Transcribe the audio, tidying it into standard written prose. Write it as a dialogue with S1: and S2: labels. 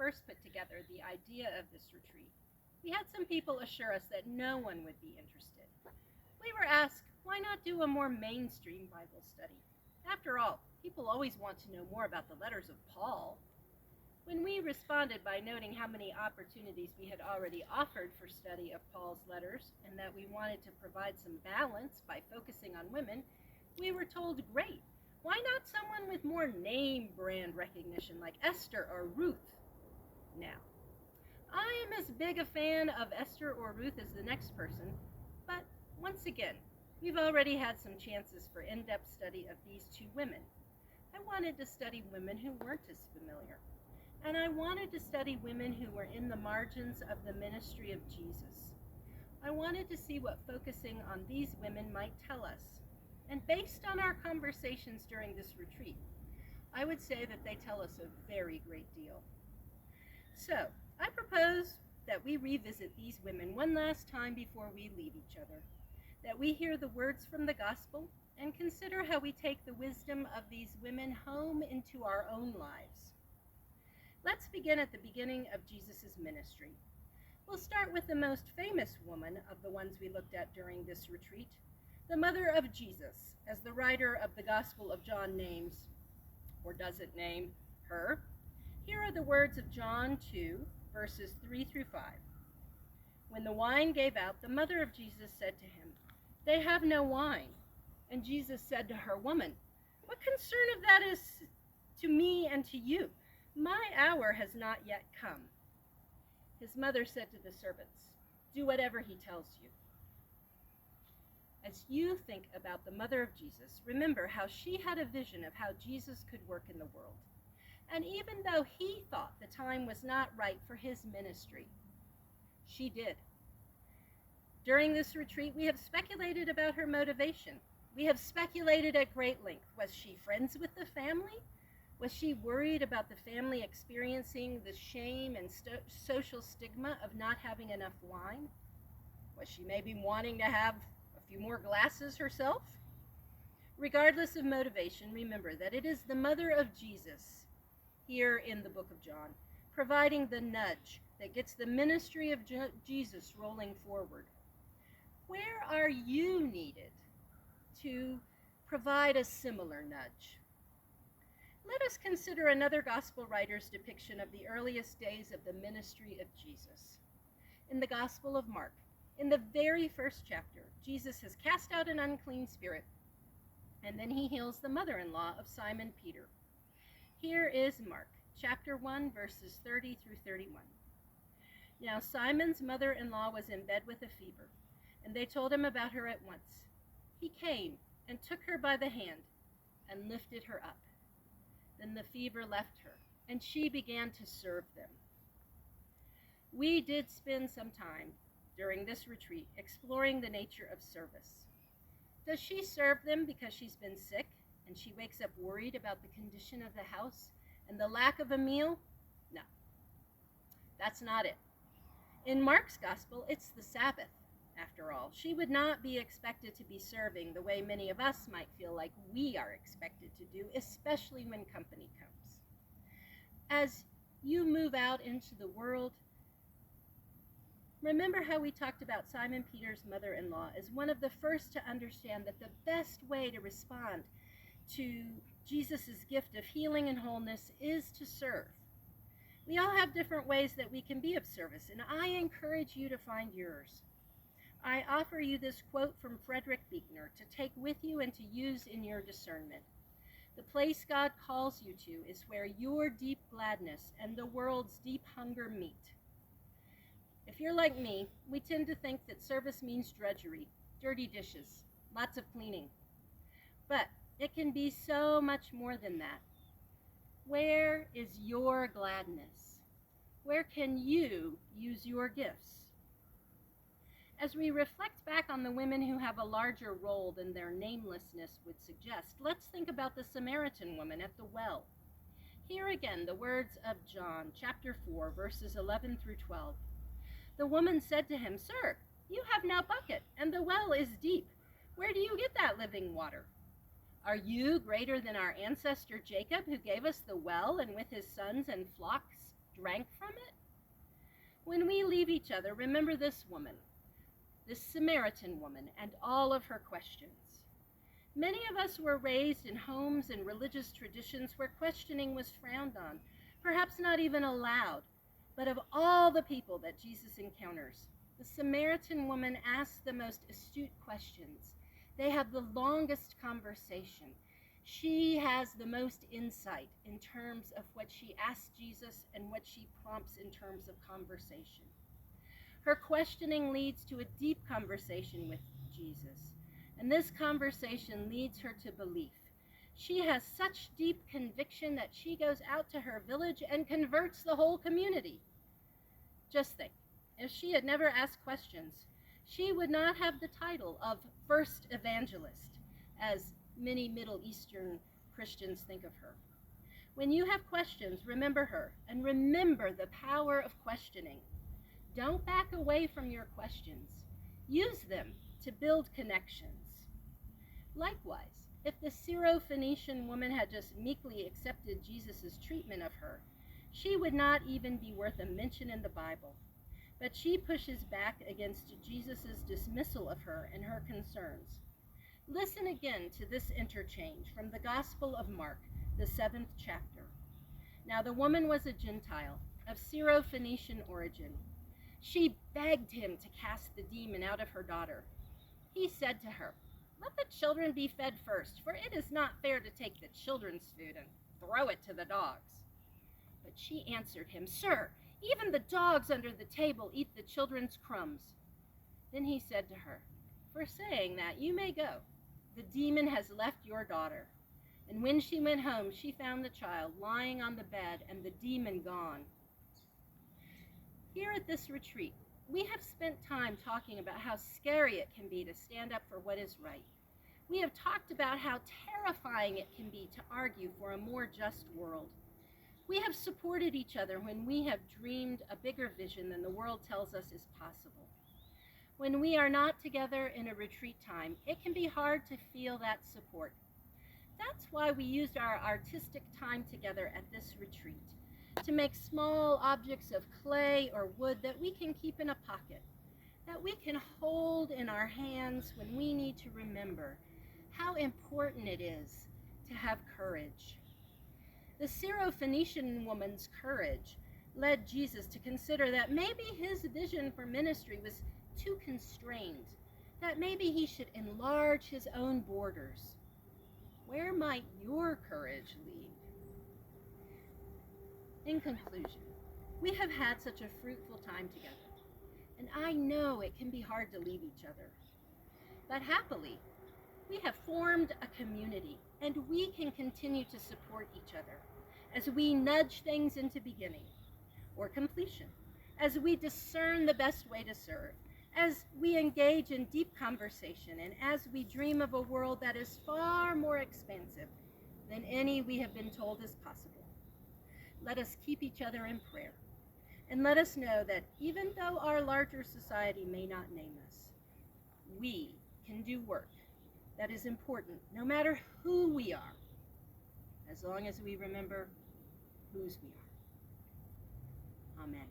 S1: first put together the idea of this retreat, we had some people assure us that no one would be interested. We were asked, why not do a more mainstream Bible study? After all, people always want to know more about the letters of Paul. When we responded by noting how many opportunities we had already offered for study of Paul's letters and that we wanted to provide some balance by focusing on women, we were told, great, why not someone with more name brand recognition like Esther or Ruth? Now, I am as big a fan of Esther or Ruth as the next person, but once again, we've already had some chances for in-depth study of these two women. I wanted to study women who weren't as familiar. And I wanted to study women who were in the margins of the ministry of Jesus. I wanted to see what focusing on these women might tell us. And based on our conversations during this retreat, I would say that they tell us a very great deal. So, I propose that we revisit these women one last time before we leave each other, that we hear the words from the gospel and consider how we take the wisdom of these women home into our own lives. Let's begin at the beginning of Jesus' ministry. We'll start with the most famous woman of the ones we looked at during this retreat, the mother of Jesus, as the writer of the Gospel of John names, or doesn't name, her. Here are the words of John 2, verses 3 through 5. When the wine gave out, the mother of Jesus said to him, "They have no wine." And Jesus said to her, "Woman, what concern of that is to me and to you? My hour has not yet come." His mother said to the servants, "Do whatever he tells you." As you think about the mother of Jesus, remember how she had a vision of how Jesus could work in the world. And even though he thought the time was not right for his ministry, she did. During this retreat, we have speculated about her motivation. We have speculated at great length. Was she friends with the family? Was she worried about the family experiencing the shame and social stigma of not having enough wine? Was she maybe wanting to have a few more glasses herself? Regardless of motivation, remember that it is the mother of Jesus, here in the book of John, providing the nudge that gets the ministry of Jesus rolling forward. Where are you needed to provide a similar nudge? Let us consider another gospel writer's depiction of the earliest days of the ministry of Jesus. In the Gospel of Mark, in the very first chapter, Jesus has cast out an unclean spirit, and then he heals the mother-in-law of Simon Peter. Here is Mark, chapter 1, verses 30 through 31. Now Simon's mother-in-law was in bed with a fever, and they told him about her at once. He came and took her by the hand and lifted her up. Then the fever left her, and she began to serve them. We did spend some time during this retreat exploring the nature of service. Does she serve them because she's been sick and she wakes up worried about the condition of the house and the lack of a meal? No, that's not it. In Mark's gospel, it's the Sabbath. After all, she would not be expected to be serving the way many of us might feel like we are expected to do, especially when company comes. As you move out into the world, remember how we talked about Simon Peter's mother-in-law as one of the first to understand that the best way to respond to Jesus' gift of healing and wholeness is to serve. We all have different ways that we can be of service, and I encourage you to find yours. I offer you this quote from Frederick Buechner to take with you and to use in your discernment. The place God calls you to is where your deep gladness and the world's deep hunger meet. If you're like me, we tend to think that service means drudgery, dirty dishes, lots of cleaning. But it can be so much more than that. Where is your gladness? Where can you use your gifts? As we reflect back on the women who have a larger role than their namelessness would suggest, let's think about the Samaritan woman at the well. Here again, the words of John, chapter 4, verses 11 through 12. The woman said to him, "Sir, you have no bucket, and the well is deep. Where do you get that living water? Are you greater than our ancestor Jacob, who gave us the well and with his sons and flocks drank from it? When we leave each other, remember this woman, this Samaritan woman, and all of her questions. Many of us were raised in homes and religious traditions where questioning was frowned on, perhaps not even allowed. But of all the people that Jesus encounters, the Samaritan woman asks the most astute questions. They have the longest conversation. She has the most insight in terms of what she asks Jesus and what she prompts in terms of conversation. Her questioning leads to a deep conversation with Jesus, and this conversation leads her to belief. She has such deep conviction that she goes out to her village and converts the whole community. Just think, if she had never asked questions, she would not have the title of first evangelist, as many Middle Eastern Christians think of her. When you have questions, remember her, and remember the power of questioning. Don't back away from your questions. Use them to build connections. Likewise, if the Syrophoenician woman had just meekly accepted Jesus' treatment of her, she would not even be worth a mention in the Bible. But she pushes back against Jesus' dismissal of her and her concerns. Listen again to this interchange from the Gospel of Mark, the 7th chapter. Now the woman was a Gentile of Syrophoenician origin. She begged him to cast the demon out of her daughter. He said to her, "Let the children be fed first, for it is not fair to take the children's food and throw it to the dogs." But she answered him, "Sir, even the dogs under the table eat the children's crumbs." Then he said to her, "For saying that, you may go. The demon has left your daughter." And when she went home, she found the child lying on the bed and the demon gone. Here at this retreat, we have spent time talking about how scary it can be to stand up for what is right. We have talked about how terrifying it can be to argue for a more just world. We have supported each other when we have dreamed a bigger vision than the world tells us is possible. When we are not together in a retreat time, it can be hard to feel that support. That's why we used our artistic time together at this retreat, to make small objects of clay or wood that we can keep in a pocket, that we can hold in our hands when we need to remember how important it is to have courage. The Syrophoenician woman's courage led Jesus to consider that maybe his vision for ministry was too constrained, that maybe he should enlarge his own borders. Where might your courage lead? In conclusion, we have had such a fruitful time together, and I know it can be hard to leave each other. But happily, we have formed a community, and we can continue to support each other as we nudge things into beginning or completion, as we discern the best way to serve, as we engage in deep conversation, and as we dream of a world that is far more expansive than any we have been told is possible. Let us keep each other in prayer, and let us know that even though our larger society may not name us, we can do work that is important no matter who we are, as long as we remember whose we are. Amen.